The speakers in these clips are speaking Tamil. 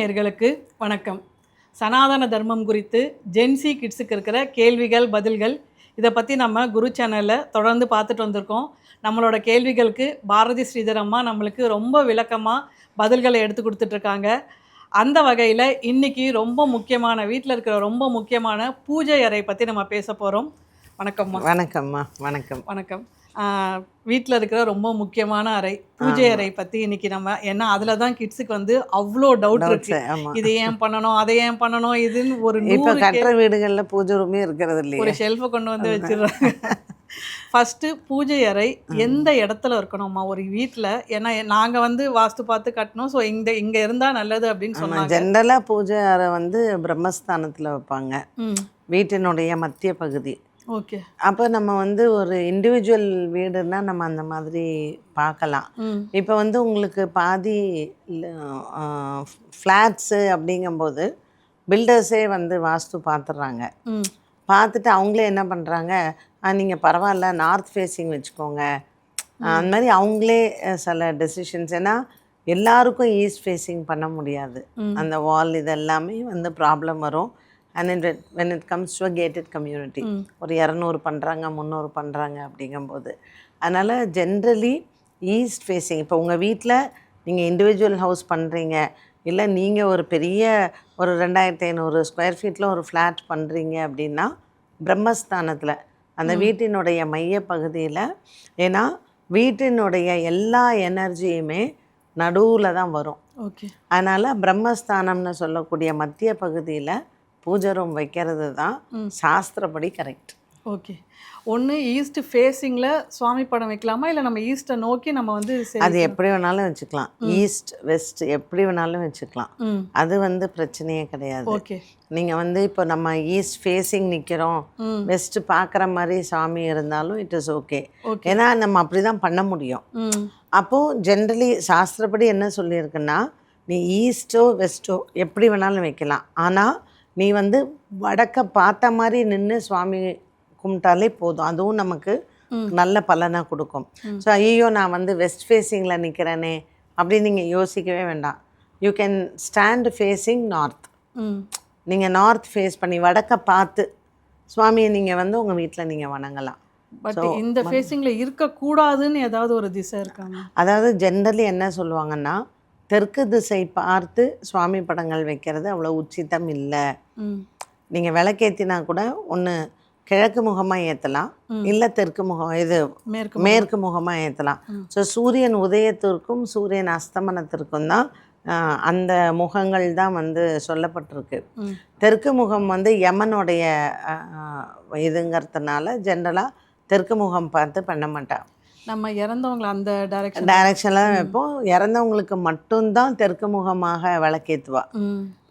நேயர்களுக்கு வணக்கம். சனாதன தர்மம் குறித்து ஜென்சி கிட்ஸுக்கு இருக்கிற கேள்விகள் பதில்கள் இதை பற்றி நம்ம குரு சேனலில் தொடர்ந்து பார்த்துட்டு வந்திருக்கோம். நம்மளோட கேள்விகளுக்கு பாரதி ஸ்ரீதர் அம்மா நம்மளுக்கு ரொம்ப விளக்கமாக பதில்களை எடுத்து கொடுத்துட்ருக்காங்க. அந்த வகையில் இன்றைக்கி ரொம்ப முக்கியமான வீட்டில் இருக்கிற ரொம்ப முக்கியமான பூஜை அறை பற்றி நம்ம பேச போகிறோம். வணக்கம்மா. வணக்கம்மா. வணக்கம். வணக்கம். வீட்டில் இருக்கிற ரொம்ப முக்கியமான அறை பூஜை அறை பற்றி இன்றைக்கி நம்ம, ஏன்னா அதில் தான் கிட்ஸுக்கு வந்து அவ்வளோ டவுட் இருக்கு. இது ஏன் பண்ணணும், அதை ஏன் பண்ணணும், இதுன்னு ஒரு இப்போ கட்டுற வீடுகளில் பூஜை ரூமே இருக்கிறது இல்லையா, ஒரு ஷெல்ஃபை கொண்டு வந்து வச்சிடுறாங்க. ஃபஸ்ட்டு பூஜை அறை எந்த இடத்துல இருக்கணும்மா ஒரு வீட்டில்? ஏன்னா நாங்கள் வந்து வாஸ்து பார்த்து கட்டணும். ஸோ இங்கே இருந்தால் நல்லது அப்படின்னு சொன்னாங்க. ஜென்ரலாக பூஜை அறை வந்து பிரம்மஸ்தானத்தில் வைப்பாங்க, வீட்டினுடைய மத்திய பகுதி. ஓகே. அப்போ நம்ம வந்து ஒரு இண்டிவிஜுவல் வீடுன்னா நம்ம அந்த மாதிரி பார்க்கலாம். இப்போ வந்து உங்களுக்கு பாதி ஃப்ளாட்ஸு அப்படிங்கும்போது பில்டர்ஸே வந்து வாஸ்து பார்த்துட்றாங்க. பார்த்துட்டு அவங்களே என்ன பண்ணுறாங்க, நீங்கள் பரவாயில்ல நார்த் ஃபேஸிங் வச்சுக்கோங்க, அந்த மாதிரி அவங்களே சில டெசிஷன்ஸ். ஏன்னா எல்லாருக்கும் ஈஸ்ட் ஃபேஸிங் பண்ண முடியாது, அந்த வால் இதெல்லாமே வந்து ப்ராப்ளம் வரும். And when it comes to a gated community, ஒரு 200 பண்ணுறாங்க 300 பண்ணுறாங்க அப்படிங்கும்போது, அதனால் ஜென்ரலி ஈஸ்ட் ஃபேஸிங். இப்போ உங்கள் வீட்டில் நீங்கள் இண்டிவிஜுவல் ஹவுஸ் பண்ணுறீங்க, இல்லை நீங்கள் ஒரு பெரிய ஒரு 2500 ஸ்கொயர் ஃபீட்டில் ஒரு ஃப்ளாட் பண்ணுறீங்க அப்படின்னா பிரம்மஸ்தானத்தில் அந்த வீட்டினுடைய மைய பகுதியில், ஏன்னா வீட்டினுடைய எல்லா எனர்ஜியுமே நடுவில் தான் வரும். ஓகே. அதனால் பிரம்மஸ்தானம்னு சொல்லக்கூடிய மத்திய பகுதியில் பூஜை ரூம் வைக்கிறது தான் சாஸ்திரப்படி கரெக்ட். ஓகே. ஒன்று ஈஸ்ட் ஃபேஸிங்கில் சுவாமி படம் வைக்கலாமா, இல்லை நம்ம ஈஸ்ட்டை நோக்கி நம்ம வந்து அது எப்படி வேணாலும் வச்சுக்கலாம், ஈஸ்ட் வெஸ்ட் எப்படி வேணாலும் வச்சுக்கலாம், அது வந்து பிரச்சனையே கிடையாது. ஓகே. நீங்கள் வந்து இப்போ நம்ம ஈஸ்ட் ஃபேஸிங் நிற்கிறோம், வெஸ்ட் பார்க்குற மாதிரி சாமி இருந்தாலும் இட் இஸ் ஓகே. ஏன்னா நம்ம அப்படி தான் பண்ண முடியும். அப்போது ஜென்ரலி சாஸ்திரப்படி என்ன சொல்லியிருக்குன்னா, நீ ஈஸ்ட்டோ வெஸ்ட்டோ எப்படி வேணாலும் வைக்கலாம், ஆனால் நீ வந்து வடக்க பார்த்த மாதிரி நின்று சுவாமி கும்பிட்டாலே போதும், அதுவும் நமக்கு நல்ல பலனாக கொடுக்கும். ஸோ ஐயோ நான் வந்து வெஸ்ட் ஃபேஸிங்கில் நிற்கிறேனே அப்படின்னு நீங்கள் யோசிக்கவே வேண்டாம். You can stand facing north. நீங்கள் நார்த் ஃபேஸ் பண்ணி வடக்க பார்த்து சுவாமியை நீங்கள் வந்து உங்கள் வீட்டில் நீங்கள் வணங்கலாம். பட் இந்த ஃபேஸிங்கில் இருக்கக்கூடாதுன்னு ஏதாவது ஒரு திசை இருக்காங்க? அதாவது ஜென்ரலி என்ன சொல்லுவாங்கன்னா, தெற்கு திசை பார்த்து சுவாமி படங்கள் வைக்கிறது அவ்வளோ உச்சிதம் இல்லை. நீங்கள் விளக்கேற்றினா கூட ஒன்று கிழக்கு முகமாக ஏற்றலாம், இல்லை தெற்கு முகம் இது மேற்கு முகமாக ஏற்றலாம். ஸோ சூரியன் உதயத்திற்கும் சூரியன் அஸ்தமனத்திற்கும் தான் அந்த முகங்கள் தான் வந்து சொல்லப்பட்டிருக்கு. தெற்கு முகம் வந்து யமனுடைய இதுங்கிறதுனால ஜென்ரலாக தெற்கு முகம் பார்த்து பண்ண மாட்டான். நம்ம இறந்தவங்களை அந்த டைரக்ஷனில் தான் வைப்போம். இறந்தவங்களுக்கு மட்டும்தான் தெற்கு முகமாக விளக்கேற்றுவா.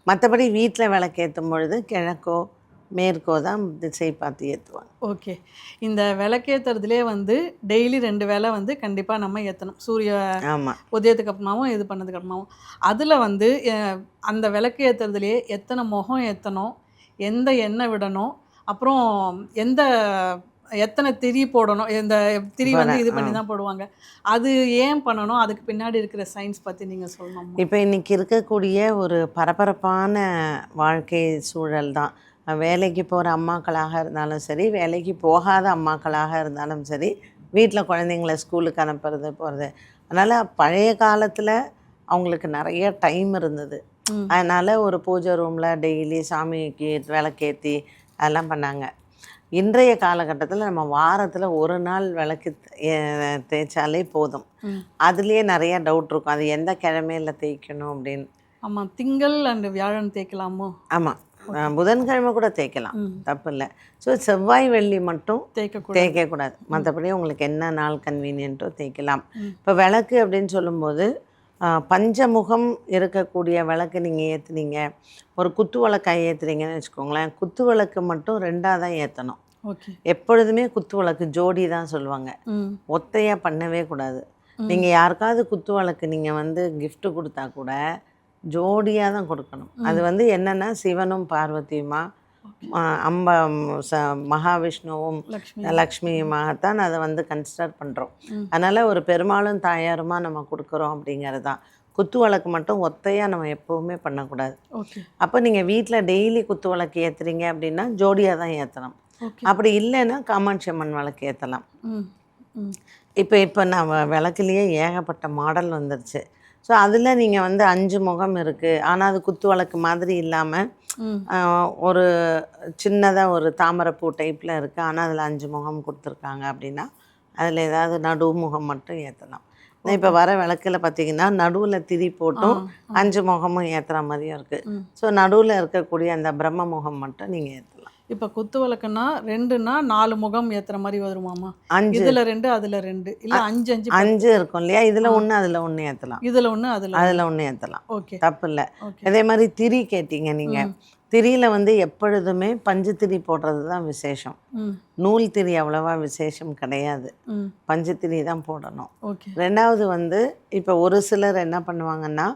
மற்றபடி வீட்டில் விளக்கேற்றும் பொழுது கிழக்கோ மேற்கோ தான் திசை பார்த்து ஏற்றுவாங்க. ஓகே. இந்த விளக்கேற்றுறதுலே வந்து டெய்லி 2 வேளை வந்து கண்டிப்பாக நம்ம ஏற்றணும். சூரிய உதயத்துக்கு அப்புறமாவும் இது பண்ணதுக்கு அப்புறமாவும். அதில் வந்து அந்த விளக்கு ஏற்றுறதுலேயே எத்தனை முகம் ஏற்றணும், எந்த எண்ணெய் விடணும், அப்புறம் எத்தனை திரி போடணும், இந்த திரி வந்து இது பண்ணி தான் போடுவாங்க, அது ஏன் பண்ணணும், அதுக்கு பின்னாடி இருக்கிற சயின்ஸ் பற்றி நீங்கள் சொல்லணும். இப்போ இன்றைக்கி இருக்கக்கூடிய ஒரு பரபரப்பான வாழ்க்கை சூழல் தான். வேலைக்கு போகிற அம்மாக்களாக இருந்தாலும் சரி, வேலைக்கு போகாத அம்மாக்களாக இருந்தாலும் சரி, வீட்டில் குழந்தைங்கள ஸ்கூலுக்கு அனுப்புறது போகிறது. அதனால் பழைய காலத்தில் அவங்களுக்கு நிறைய டைம் இருந்தது. அதனால் ஒரு பூஜை ரூமில் டெய்லி சாமிக்கு விளக்கேற்றி அதெல்லாம் பண்ணாங்க. இன்றைய காலகட்டத்தில் நம்ம வாரத்தில் ஒரு நாள் விளக்கு தேய்ச்சாலே போதும். அதுலேயே நிறைய டவுட் இருக்கும், அது எந்த கிழமையில் தேய்க்கணும் அப்படின்னு. ஆமாம், திங்கள் அண்ட் வியாழன் தேய்க்கலாமோ? ஆமாம், புதன்கிழமை கூட தேய்க்கலாம், தப்பு இல்லை. ஸோ செவ்வாய் வெள்ளி மட்டும் தேய்க்கக்கூடாது, மற்றபடி உங்களுக்கு என்ன நாள் கன்வீனியன்ட்டோ தேய்க்கலாம். இப்போ விளக்கு அப்படின்னு சொல்லும்போது பஞ்சமுகம் இருக்கக்கூடிய விளக்கு நீங்கள் ஏற்றுனீங்க, ஒரு குத்து விளக்காய் ஏற்றுறீங்கன்னு வச்சுக்கோங்களேன், குத்து விளக்கு மட்டும் 2ஆக தான் ஏற்றணும். எப்பொழுதுமே குத்து விளக்கு ஜோடி தான் சொல்லுவாங்க, ஒத்தையாக பண்ணவே கூடாது. நீங்கள் யாருக்காவது குத்து விளக்கு நீங்கள் வந்து கிஃப்ட் கொடுத்தா கூட ஜோடியாக தான் கொடுக்கணும். அது வந்து என்னென்னா சிவனும் பார்வதியுமா மகாவிஷ்ணுவும் லக்ஷ்மியுமாகத்தான் அதை வந்து கன்சிடர் பண்ணுறோம். அதனால் ஒரு பெருமாளும் தாயாருமா நம்ம கொடுக்குறோம் அப்படிங்கிறது தான். குத்து விளக்கு மட்டும் ஒத்தையாக நம்ம எப்போவுமே பண்ணக்கூடாது. ஓகே. அப்போ நீங்கள் வீட்டில் டெய்லி குத்து விளக்கு ஏற்றுறீங்க அப்படின்னா ஜோடியாக தான் ஏற்றணும். ஓகே. அப்படி இல்லைன்னா காமாட்சி அம்மன் விளக்கு ஏற்றலாம். ம். ம். இப்போ நான் விளக்குலேயே ஏகப்பட்ட மாடல் வந்துருச்சு. ஸோ அதில் நீங்கள் வந்து 5 முகம் இருக்குது, ஆனால் அது குத்து விளக்கு மாதிரி இல்லாமல் ம். ஒரு சின்னதாக ஒரு தாமரைப்பூ டைப்பில் இருக்குது, ஆனால் அதில் 5 முகம் கொடுத்துருக்காங்க அப்படின்னா அதில் ஏதாவது நடுமுகம் மட்டும் ஏற்றலாம். இப்போ வர விளக்கில் பார்த்தீங்கன்னா நடுவில் திரி போட்டும் 5 முகமும் ஏற்றுற மாதிரியும் இருக்குது. ஸோ நடுவில் இருக்கக்கூடிய அந்த பிரம்ம முகம் மட்டும் நீங்கள் ஏற்றலாம். இப்போ குத்து விளக்குன்னா 2ன்னா 4 முகம் ஏற்றுற மாதிரி வருமாமா? 5 இதில் 2 அதில் 2 இல்லை 5 5 5 இருக்கும் இல்லையா? இதில் ஒன்று அதில் ஒன்று ஏற்றலாம், இதில் 1 அதில் ஒன்று ஏற்றலாம். ஓகே. தப்பு இல்லை. ஓகே. அதே மாதிரி திரி கேட்டீங்க நீங்கள். திரியில் வந்து எப்பொழுதுமே பஞ்சு திரி போடுறது தான் விசேஷம். நூல் திரி அவ்வளோவா விசேஷம் கிடையாது. பஞ்சு திரி தான் போடணும். ஓகே. 2வது வந்து இப்போ ஒரு சிலர் என்ன பண்ணுவாங்கன்னா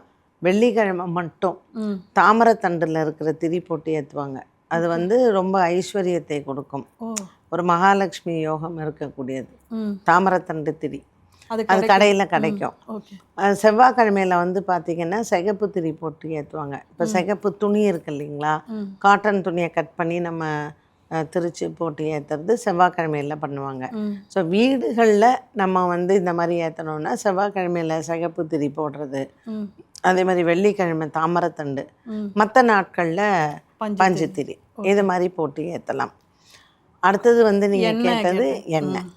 வெள்ளிக்கிழமை மட்டும் தாமரத்தண்டில் இருக்கிற திரி போட்டு ஏற்றுவாங்க. அது வந்து ரொம்ப ஐஸ்வர்யத்தை கொடுக்கும். ஒரு மகாலட்சுமி யோகம் இருக்கக்கூடியது தாமரத்தண்டு திரி. அது கடையில் கிடைக்கும். செவ்வாய்க்கிழமையில் வந்து பார்த்திங்கன்னா சிகப்பு திரி போட்டு ஏற்றுவாங்க. இப்போ சிகப்பு துணி இருக்கு இல்லைங்களா, காட்டன் துணியை கட் பண்ணி நம்ம திரிச்சு போட்டு ஏற்றுறது செவ்வாய்க்கிழமையில் பண்ணுவாங்க. ஸோ வீடுகளில் நம்ம வந்து இந்த மாதிரி ஏற்றணுன்னா செவ்வாய்க்கிழமையில் சிகப்பு திரி போடுறது, அதே மாதிரி வெள்ளிக்கிழமை தாமரத்தண்டு, மற்ற நாட்களில் பஞ்சு திரி, இது மாதிரி போட்டு ஏற்றலாம். அடுத்தது வந்து நீங்கள் கேட்டது எண்ணெய்.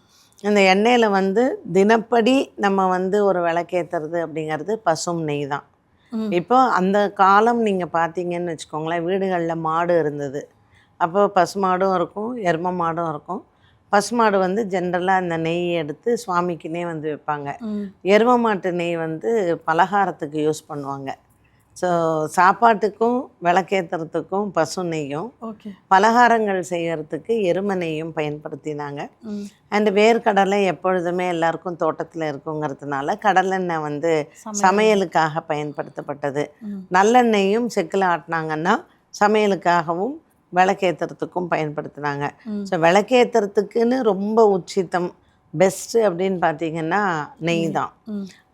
இந்த எண்ணெயில் வந்து தினப்படி நம்ம வந்து ஒரு விளக்கேற்றுறது அப்படிங்கிறது பசும் நெய் தான். இப்போ அந்த காலம் நீங்கள் பார்த்தீங்கன்னு வச்சுக்கோங்களேன், வீடுகளில் மாடு இருந்தது. அப்போ பசுமாடும் இருக்கும், எரும மாடும் இருக்கும். பசுமாடு வந்து ஜென்ரலாக அந்த நெய் எடுத்து சுவாமிக்குன்னே வந்து வைப்பாங்க. எரும மாட்டு நெய் வந்து பலகாரத்துக்கு யூஸ் பண்ணுவாங்க. ஸோ சாப்பாட்டுக்கும் விளக்கேற்றுறதுக்கும் பசு நெய்யும், பலகாரங்கள் செய்கிறதுக்கு எருமை நெய்யும் பயன்படுத்தினாங்க. அண்டு வேர்க்கடலை எப்பொழுதுமே எல்லாருக்கும் தோட்டத்தில் இருக்குங்கிறதுனால கடலெண்ணெய் வந்து சமையலுக்காக பயன்படுத்தப்பட்டது. நல்லெண்ணெயும் செக்கில் ஆட்டினாங்கன்னா சமையலுக்காகவும் விளக்கேற்றுறதுக்கும் பயன்படுத்தினாங்க. ஸோ விளக்கேற்றுறதுக்குன்னு ரொம்ப உச்சிதம் பெஸ்ட்டு அப்படின்னு பார்த்தீங்கன்னா நெய் தான்.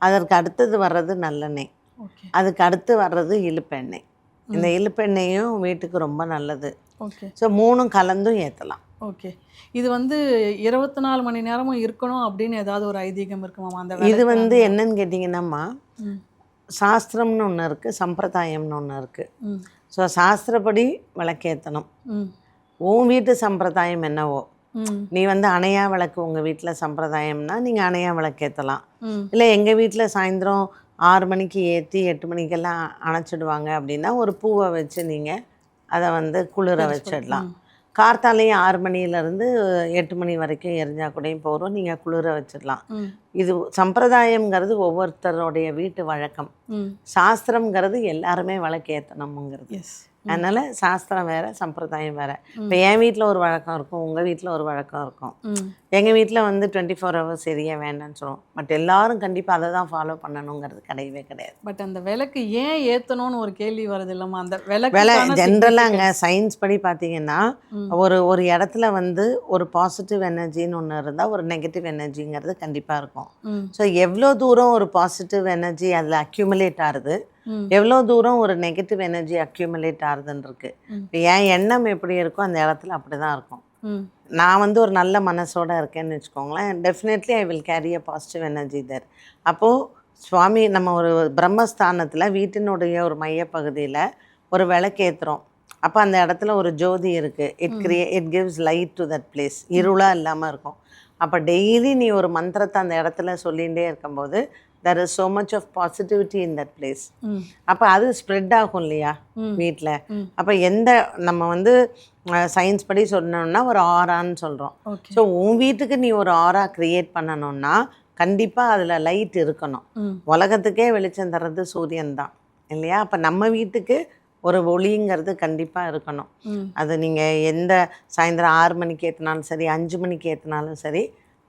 அதற்கு அடுத்தது வர்றது நல்லெண்ணெய், அதுக்கு அடுத்து வர்றது இழுப்பெண்ணெய். இந்த இழுப்பெண்ணெயும் வீட்டுக்கு ரொம்ப நல்லது. ஸோ 3ம் கலந்தும் ஏற்றலாம். ஓகே. இது வந்து 24 மணி நேரமும் இருக்கணும் அப்படின்னு ஏதாவது ஒரு ஐதீகம் இருக்குமாமா? அந்த இது வந்து என்னன்னு கேட்டிங்கன்னாம்மா, சாஸ்திரம்னு ஒன்று இருக்குது, சம்பிரதாயம்னு ஒன்று இருக்குது. ஸோ சாஸ்திரப்படி விளக்கேற்றணும். உன் வீட்டு சம்பிரதாயம் என்னவோ, நீ வந்து அணையா விளக்கு உங்கள் வீட்டில் சம்பிரதாயம்னா நீங்கள் அணையா விளக்கேற்றலாம். இல்லை எங்கள் வீட்டில் சாயந்தரம் 6 மணிக்கு ஏற்றி 8 மணிக்கெல்லாம் அணைச்சிடுவாங்க அப்படின்னா ஒரு பூவை வச்சு நீங்கள் அதை வந்து குளிர வச்சிடலாம். கார்த்தாலையும் 6 மணிலேருந்து 8 மணி வரைக்கும் எரிஞ்சால் கூடயும் போகிறோம், நீங்கள் குளிர வச்சிடலாம். இது சம்பிரதாயங்கிறது ஒவ்வொருத்தருடைய வீட்டு வழக்கம். சாஸ்திரம்ங்கிறது எல்லாருமே விளக்கேற்றணுங்கிறது. அதனால் சாஸ்திரம் வேறு, சம்பிரதாயம் வேறு. இப்போ என் வீட்டில் ஒரு வழக்கம் இருக்கும், உங்கள் வீட்டில் ஒரு வழக்கம் இருக்கும். எங்கள் வீட்டில் வந்து 24 hours சரியா வேண்டான்னு சொல்லுவோம். பட் எல்லாரும் கண்டிப்பாக அதை தான் ஃபாலோ பண்ணணுங்கிறது கிடையவே கிடையாது. பட் அந்த விளக்கு ஏன் ஏற்றணும்னு ஒரு கேள்வி வருது இல்லைம்மா? அந்த விளக்கு ஜென்ரலாங்க சயின்ஸ் படி பார்த்தீங்கன்னா ஒரு இடத்துல வந்து ஒரு பாசிட்டிவ் எனர்ஜின்னு ஒன்று இருந்தால் ஒரு நெகட்டிவ் எனர்ஜிங்கிறது கண்டிப்பாக இருக்கும். ஸோ எவ்வளோ தூரம் ஒரு பாசிட்டிவ் எனர்ஜி அதில் அக்யூமுலேட் ஆகுது, எவ்வளோ தூரம் ஒரு நெகட்டிவ் எனர்ஜி அக்யூமுலேட் ஆகுதுன்னு இருக்குது. இப்போ என் எண்ணம் எப்படி இருக்கோ அந்த இடத்துல அப்படி தான் இருக்கும். நான் வந்து ஒரு நல்ல மனசோடு இருக்கேன்னு வச்சுக்கோங்களேன், definitely I will carry a positive energy there. அப்போது சுவாமி நம்ம ஒரு பிரம்மஸ்தானத்தில் வீட்டினுடைய ஒரு மையப்பகுதியில் ஒரு விளக்கேற்றுறோம். அப்போ அந்த இடத்துல ஒரு ஜோதி இருக்குது. It gives light to that place. இருளாக இல்லாமல் இருக்கும். அப்போ டெய்லி நீ ஒரு மந்திரத்தை அந்த இடத்துல சொல்லிகிட்டே இருக்கும்போது there is so much of positivity in that place. அப்போ அது ஸ்ப்ரெட் ஆகும் இல்லையா வீட்டில். அப்போ நம்ம வந்து சயின்ஸ் படி சொன்னோம்னா ஒரு ஆரான்னு சொல்கிறோம். ஸோ உன் வீட்டுக்கு நீ ஒரு ஆரா க்ரியேட் பண்ணணும்னா கண்டிப்பாக அதில் லைட் இருக்கணும். உலகத்துக்கே வெளிச்சம் தர்றது சூரியன் தான் இல்லையா? அப்போ நம்ம வீட்டுக்கு ஒரு ஒளிங்கிறது கண்டிப்பாக இருக்கணும். அது நீங்கள் எந்த சாயந்தரம் 6 மணிக்கு ஏற்றினாலும் சரி, 5 மணிக்கு ஏற்றினாலும் சரி,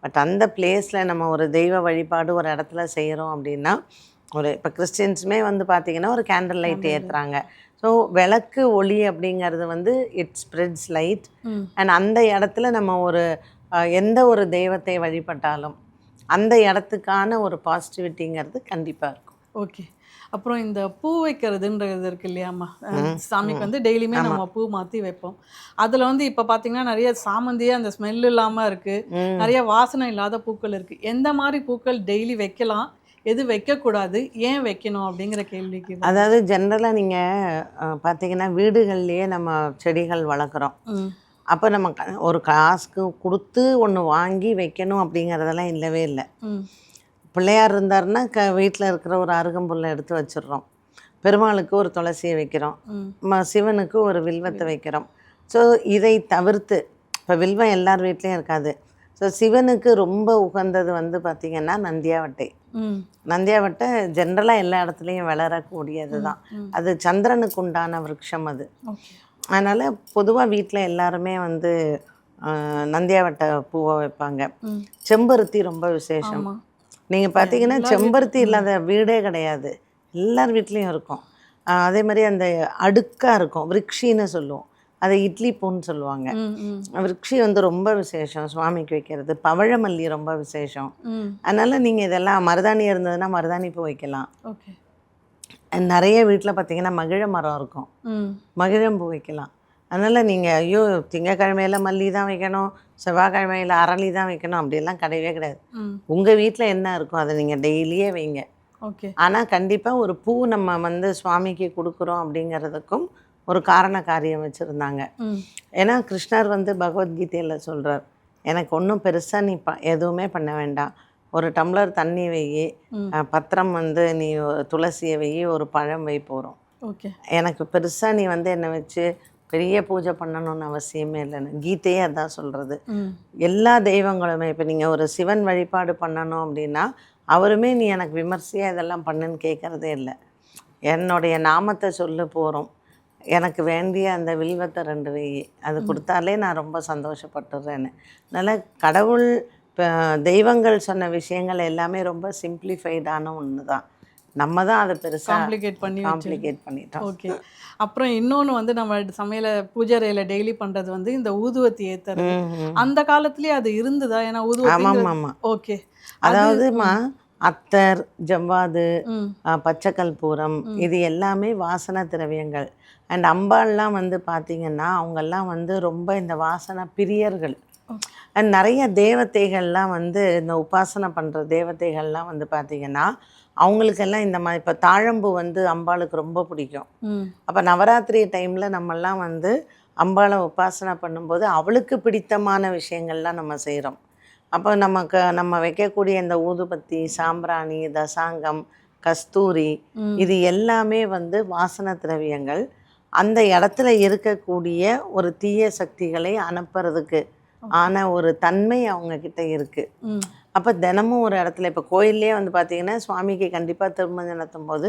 பட் அந்த பிளேஸில் நம்ம ஒரு தெய்வ வழிபாடு ஒரு இடத்துல செய்கிறோம் அப்படின்னா, இப்போ கிறிஸ்டின்ஸுமே வந்து பார்த்திங்கன்னா ஒரு கேண்டில் லைட் ஏற்றுறாங்க. ஸோ விளக்கு ஒளி அப்படிங்கிறது வந்து இட் ஸ்ப்ரெட்ஸ் லைட். அண்ட் அந்த இடத்துல நம்ம ஒரு எந்த ஒரு தெய்வத்தை வழிபட்டாலும் அந்த இடத்துக்கான ஒரு பாசிட்டிவிட்டிங்கிறது கண்டிப்பாக இருக்கும். ஓகே. அப்புறம் இந்த பூ வைக்கிறதுன்றது இருக்கு இல்லையாம்மா, சாமிக்கு வந்து டெய்லியுமே நம்ம பூ மாற்றி வைப்போம். அதில் வந்து இப்போ பார்த்தீங்கன்னா நிறைய சாமந்தியே அந்த ஸ்மெல் இல்லாமல் இருக்குது, நிறைய வாசனை இல்லாத பூக்கள் இருக்குது. எந்த மாதிரி பூக்கள் டெய்லி வைக்கலாம், எது வைக்கக்கூடாது, ஏன் வைக்கணும் அப்படிங்கிற கேள்விக்கு அதாவது ஜென்ரலாக நீங்கள் பார்த்தீங்கன்னா வீடுகள்லேயே நம்ம செடிகள் வளர்க்குறோம். அப்போ நம்ம ஒரு காசுக்கு கொடுத்து ஒன்று வாங்கி வைக்கணும் அப்படிங்கிறதெல்லாம் இல்லவே இல்லை. பிள்ளையார் இருந்தாருன்னா வீட்டில் இருக்கிற ஒரு அருகம்புல்லை எடுத்து வச்சிடுறோம், பெருமாளுக்கு ஒரு துளசியை வைக்கிறோம், சிவனுக்கு ஒரு வில்வத்தை வைக்கிறோம். ஸோ இதை தவிர்த்து இப்போ வில்வம் எல்லார் வீட்லேயும் இருக்காது. ஸோ சிவனுக்கு ரொம்ப உகந்தது வந்து பார்த்திங்கன்னா நந்தியாவட்டை. நந்தியாவட்டை ஜென்ரலாக எல்லா இடத்துலையும் வளரக்கூடியது தான். அது சந்திரனுக்கு உண்டான விருட்சம் அது. அதனால் பொதுவாக வீட்டில் எல்லாருமே வந்து நந்தியாவட்டை பூவை வைப்பாங்க. செம்பருத்தி ரொம்ப விசேஷம். நீங்கள் பார்த்தீங்கன்னா செம்பருத்தி இல்லாத வீடே கிடையாது, எல்லார் வீட்லேயும் இருக்கும். அதே மாதிரி அந்த அடுக்காக இருக்கும், விருட்சின்னு சொல்லுவோம், அதை இட்லி பூன்னு சொல்லுவாங்க. விருட்சி வந்து ரொம்ப விசேஷம் சுவாமிக்கு வைக்கிறது. பவழமல்லி ரொம்ப விசேஷம். அதனால் நீங்கள் இதெல்லாம் மருதாணி இருந்ததுன்னா மருதாணி பூ வைக்கலாம். நிறைய வீட்டில் பார்த்தீங்கன்னா மகிழ மரம் இருக்கும், மகிழம்பூ வைக்கலாம். அதனால் நீங்கள் ஐயோ திங்கக்கிழமையில் மல்லி தான் வைக்கணும், செவ்வாய்க்கிழமையில் அரளி தான் வைக்கணும் அப்படிலாம் கிடையவே கிடையாது. உங்கள் வீட்டில் என்ன இருக்கும் அதை நீங்கள் டெய்லியே வைங்க. ஆனால் கண்டிப்பாக ஒரு பூ நம்ம வந்து சுவாமிக்கு கொடுக்குறோம் அப்படிங்கிறதுக்கும் ஒரு காரண காரியம் வச்சுருந்தாங்க. ஏன்னா கிருஷ்ணர் வந்து பகவத்கீதையில் சொல்கிறார், எனக்கு ஒன்றும் பெருசாக நீ எதுவுமே பண்ண வேண்டாம், ஒரு டம்ளர் தண்ணி வை, பத்திரம் வந்து நீ துளசியை வை, ஒரு பழம் வை போகிறோம். எனக்கு பெருசாக நீ வந்து என்னை வச்சு பெரிய பூஜை பண்ணணும்னு அவசியமே இல்லைன்னு கீதையே அதான் சொல்கிறது. எல்லா தெய்வங்களுமே இப்போ நீங்கள் ஒரு சிவன் வழிபாடு பண்ணணும் அப்படின்னா அவருமே நீ எனக்கு விமர்சையாக இதெல்லாம் பண்ணுன்னு கேட்குறதே இல்லை. என்னுடைய நாமத்தை சொல்லு போகிறோம், எனக்கு வேண்டிய அந்த வில்வத்தை 2 வை, அது கொடுத்தாலே நான் ரொம்ப சந்தோஷப்பட்டுறேன்னு. அதனால் கடவுள் தெய்வங்கள் சொன்ன விஷயங்கள் எல்லாமே ரொம்ப சிம்பிளிஃபைடான ஒன்று தான். நம்ம தான் அதை பெருசாக காம்ப்ளிகேட் பண்ணிட்டோம். ஓகே. அப்புறம் இன்னொன்று வந்து நம்ம சமையல பூஜை அறையில் டெய்லி பண்ணுறது வந்து இந்த ஊதுவத்தி ஏற்றுறது. அந்த காலத்துலேயே அது இருந்ததா? ஏன்னா ஊதுவத்தி ஓகே, அதாவதுமா அத்தர், ஜவ்வாது, பச்சை கற்பூரம் இது எல்லாமே வாசனை திரவியங்கள். அண்ட் அம்பாள்லாம் வந்து பார்த்திங்கன்னா அவங்கெல்லாம் வந்து ரொம்ப இந்த வாசனை பிரியர்கள். அண்ட் நிறைய தேவதைகள்லாம் வந்து இந்த உபாசனை பண்ணுற தேவதைகள்லாம் வந்து பார்த்திங்கன்னா அவங்களுக்கெல்லாம் இந்த மாதிரி இப்போ தாழம்பூ வந்து அம்பாளுக்கு ரொம்ப பிடிக்கும். அப்போ நவராத்திரி டைமில் நம்மெல்லாம் வந்து அம்பாளை உபாசனை பண்ணும்போது அவளுக்கு பிடித்தமான விஷயங்கள்லாம் நம்ம செய்கிறோம். அப்போ நம்ம வைக்கக்கூடிய இந்த ஊதுபத்தி, சாம்பிராணி, தசாங்கம், கஸ்தூரி இது எல்லாமே வந்து வாசனை திரவியங்கள். அந்த இடத்துல இருக்கக்கூடிய ஒரு தீய சக்திகளை அனுப்புறதுக்கு ஆன ஒரு தன்மை அவங்கக்கிட்ட இருக்குது. அப்போ தினமும் ஒரு இடத்துல இப்போ கோயிலே வந்து பார்த்திங்கன்னா சுவாமிக்கு கண்டிப்பாக திருமஞ்சனம் நடத்தும் போது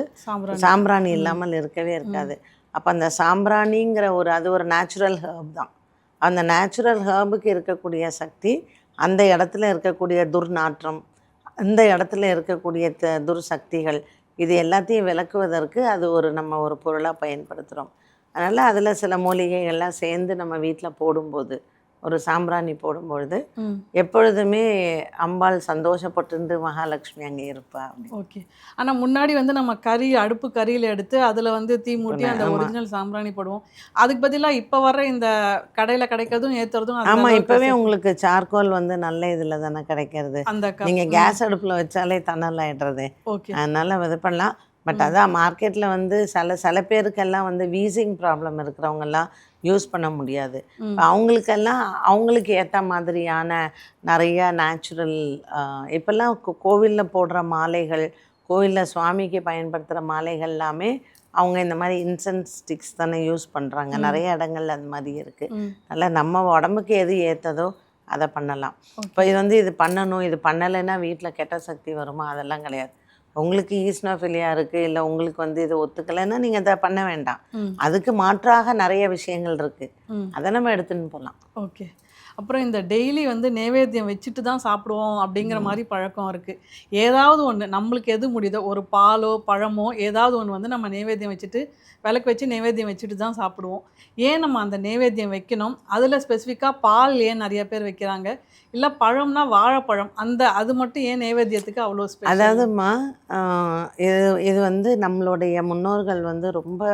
சாம்பிராணி இல்லாமல் இருக்கவே இருக்காது. அப்போ அந்த சாம்பிராணிங்கிற அது ஒரு நேச்சுரல் ஹர்ப் தான். அந்த நேச்சுரல் ஹர்புக்கு இருக்கக்கூடிய சக்தி அந்த இடத்துல இருக்கக்கூடிய துர்நாற்றம், அந்த இடத்துல இருக்கக்கூடிய துர்சக்திகள் இது எல்லாத்தையும் விளக்குவதற்கு அது நம்ம ஒரு பொருளாக பயன்படுத்துகிறோம். அதனால் அதில் சில மூலிகைகள்லாம் சேர்ந்து நம்ம வீட்டில் போடும்போது, ஒரு சாம்பிராணி போடும்பொழுது எப்பொழுதுமே அம்பாள் சந்தோஷப்பட்டு மகாலட்சுமி அங்கே இருப்பா. ஓகே. ஆனால் முன்னாடி வந்து நம்ம அடுப்பு கறியில் எடுத்து அதில் வந்து தீ மூட்டி அந்த ஒரிஜினல் சாம்பிராணி போடுவோம். அதுக்கு பதிலாக இப்போ வர இந்த கடையில் கிடைக்கிறதும் ஏற்றுறதும். ஆமாம், இப்போவே உங்களுக்கு சார்கோல் வந்து நல்ல இதில் தானே கிடைக்கிறது. நீங்கள் கேஸ் அடுப்பில் வச்சாலே தணல் ஆகிடுறது. ஓகே. அதனால் இது பண்ணலாம். பட் அதான் மார்க்கெட்டில் வந்து சில பேருக்கெல்லாம் வந்து வீசிங் ப்ராப்ளம் இருக்கிறவங்கெல்லாம் யூஸ் பண்ண முடியாது. அவங்களுக்கெல்லாம் அவங்களுக்கு ஏற்ற மாதிரியான நிறையா நேச்சுரல் இப்போல்லாம் கோவிலில் போடுற மாலைகள், கோவிலில் சுவாமிக்கு பயன்படுத்துகிற மாலைகள் எல்லாமே அவங்க இந்த மாதிரி இன்சென்ஸ் ஸ்டிக்ஸ் தானே யூஸ் பண்ணுறாங்க. நிறைய இடங்கள் அந்த மாதிரி இருக்குது. அதனால் நம்ம உடம்புக்கு எது ஏற்றதோ அதை பண்ணலாம். இப்போ இது பண்ணணும், இது பண்ணலைன்னா வீட்டில் கெட்ட சக்தி வருமா? அதெல்லாம் கிடையாது. உங்களுக்கு ஈஸ்னோஃபிலியா இருக்குது, இல்லை உங்களுக்கு வந்து இது ஒத்துக்கலைன்னா நீங்கள் அதை பண்ண வேண்டாம். அதுக்கு மாற்றாக நிறைய விஷயங்கள் இருக்குது, அதை நம்ம எடுத்துன்னு போகலாம். ஓகே. அப்புறம் இந்த டெய்லி வந்து நைவேத்தியம் வச்சுட்டு தான் சாப்பிடுவோம் அப்படிங்கிற மாதிரி பழக்கம் இருக்குது. ஏதாவது ஒன்று நம்மளுக்கு எது முடியுதோ, ஒரு பாலோ பழமோ ஏதாவது ஒன்று வந்து நம்ம நைவேத்தியம் வச்சுட்டு விளக்கு வச்சு நைவேத்தியம் வச்சுட்டு தான் சாப்பிடுவோம். ஏன் நம்ம அந்த நைவேத்தியம் வைக்கணும்? அதில் ஸ்பெசிஃபிக்காக பால் ஏன் நிறைய பேர் வைக்கிறாங்க? இல்லை பழம்னா வாழைப்பழம், அது மட்டும் ஏன் நைவேத்தியத்துக்கு அவ்வளோ ஸ்பெஷல்? அதாவதுமா இது இது வந்து நம்மளுடைய முன்னோர்கள் வந்து ரொம்ப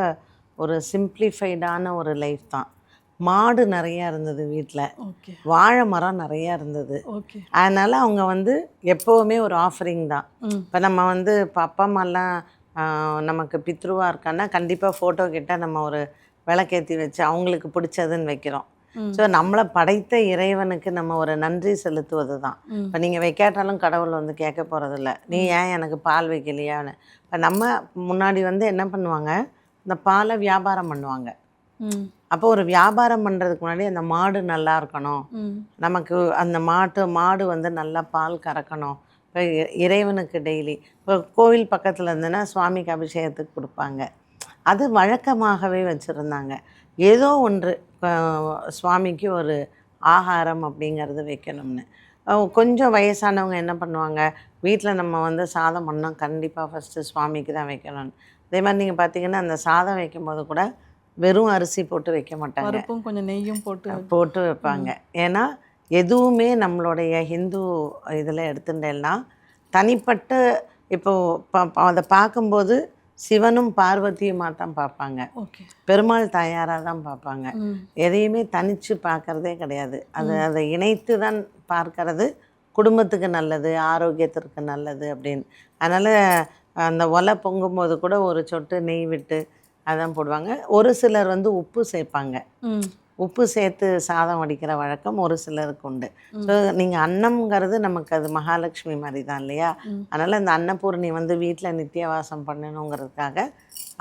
ஒரு சிம்பிளிஃபைடான ஒரு லைஃப் தான். மாடு நிறையா இருந்தது வீட்டில், ஓகே வாழை மரம் நிறையா இருந்தது. ஓகே. அதனால் அவங்க வந்து எப்போவுமே ஒரு ஆஃபரிங் தான். இப்போ நம்ம வந்து இப்போ அப்பா அம்மாலாம் நமக்கு பித்ருவாக இருக்கான்னா கண்டிப்பாக ஃபோட்டோ கிட்ட நம்ம ஒரு விளக்கேற்றி வச்சு அவங்களுக்கு பிடிச்சதுன்னு வைக்கிறோம். ஸோ நம்மளை படைத்த இறைவனுக்கு நம்ம ஒரு நன்றி செலுத்துவது தான். இப்போ நீங்கள் வைக்காட்டாலும் கடவுள் வந்து கேட்க போகிறதில்ல, நீ ஏன் எனக்கு பால் வைக்கலையான்னு. இப்போ நம்ம முன்னாடி வந்து என்ன பண்ணுவாங்க, இந்த பாலை வியாபாரம் பண்ணுவாங்க. அப்போ ஒரு வியாபாரம் பண்ணுறதுக்கு முன்னாடி அந்த மாடு நல்லா இருக்கணும், நமக்கு அந்த மாடு வந்து நல்லா பால் கறக்கணும். இப்போ இறைவனுக்கு டெய்லி இப்போ கோவில் பக்கத்தில் இருந்ததுன்னா சுவாமிக்கு அபிஷேகத்துக்கு கொடுப்பாங்க. அது வழக்கமாகவே வச்சுருந்தாங்க. ஏதோ ஒன்று சுவாமிக்கு ஒரு ஆகாரம் அப்படிங்கிறது வைக்கணும்னு. கொஞ்சம் வயசானவங்க என்ன பண்ணுவாங்க, வீட்டில் நம்ம வந்து சாதம் பண்ணோம் கண்டிப்பாக ஃபஸ்ட்டு சுவாமிக்கு தான் வைக்கணும்னு. அதே மாதிரி நீங்கள் பார்த்தீங்கன்னா அந்த சாதம் வைக்கும்போது கூட வெறும் அரிசி போட்டு வைக்க மாட்டாங்க, பருப்பும் கொஞ்சம் நெய்யும் போட்டு வைப்பாங்க. ஏன்னா எதுவுமே நம்மளுடைய ஹிந்து இதில் எடுத்துட்டேன்னா தனிப்பட்ட இப்போது அதை பார்க்கும்போது சிவனும் பார்வதியுமாக தான் பார்ப்பாங்க, பெருமாள் தாயாராக தான் பார்ப்பாங்க. எதையுமே தனித்து பார்க்குறதே கிடையாது. அதை இணைத்து தான் பார்க்கறது குடும்பத்துக்கு நல்லது, ஆரோக்கியத்திற்கு நல்லது அப்படின்னு. அதனால் அந்த ஒலை பொங்கும்போது கூட ஒரு சொட்டு நெய் விட்டு அதான் போடுவாங்க. ஒரு சிலர் வந்து உப்பு சேர்ப்பாங்க, உப்பு சேர்த்து சாதம் வடிக்கிற வழக்கம் ஒரு சிலருக்கு உண்டு. ஸோ நீங்கள் அன்னம்ங்கிறது நமக்கு அது மகாலட்சுமி மாதிரி தான் இல்லையா? அதனால் இந்த அன்னபூர்ணி வந்து வீட்டில் நித்தியவாசம் பண்ணணுங்கிறதுக்காக